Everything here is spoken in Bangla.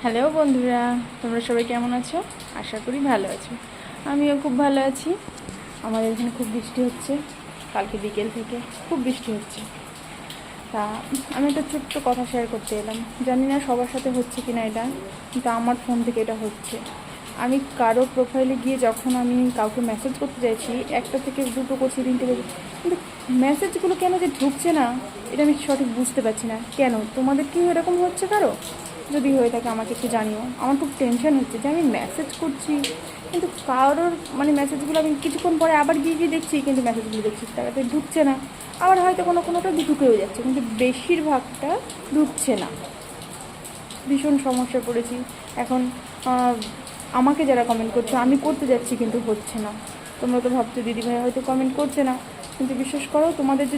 হ্যালো বন্ধুরা, তোমরা সবাই কেমন আছো? আশা করি ভালো আছো। আমিও খুব ভালো আছি। আমাদের এখানে খুব বৃষ্টি হচ্ছে, কালকে বিকেল থেকে খুব বৃষ্টি হচ্ছে। তা আমি একটা ছোট্ট কথা শেয়ার করতে এলাম। জানি না সবার সাথে হচ্ছে কি না এটা, কিন্তু আমার ফোন থেকে এটা হচ্ছে। আমি কারো প্রোফাইলে গিয়ে যখন আমি কাউকে মেসেজ করতে চাইছি, একটা থেকে দুটো করছি, তিনটে করছি, কিন্তু মেসেজগুলো কেন যে ঢুকছে না এটা আমি সঠিক বুঝতে পারছি না। কেন তোমাদের কি এরকম হচ্ছে কারো? যদি হয়ে থাকে আমাকে একটু জানিও। আমার খুব টেনশন হচ্ছে যে আমি মেসেজ করছি কিন্তু কারোর মেসেজগুলো আমি কিছুক্ষণ পরে আবার গিয়ে গিয়ে দেখছি, কিন্তু মেসেজগুলো দেখছি তাতে ঢুকছে না। আবার হয়তো কোনোটা ঢুকেও যাচ্ছে, কিন্তু বেশিরভাগটা ঢুকছে না। ভীষণ সমস্যা পড়েছি এখন। আমাকে যারা কমেন্ট করছে আমি করতে যাচ্ছি কিন্তু হচ্ছে না। তোমরা তো ভাবছো দিদিভাই হয়তো কমেন্ট করছে না, কিন্তু বিশ্বাস করো তোমাদের যদি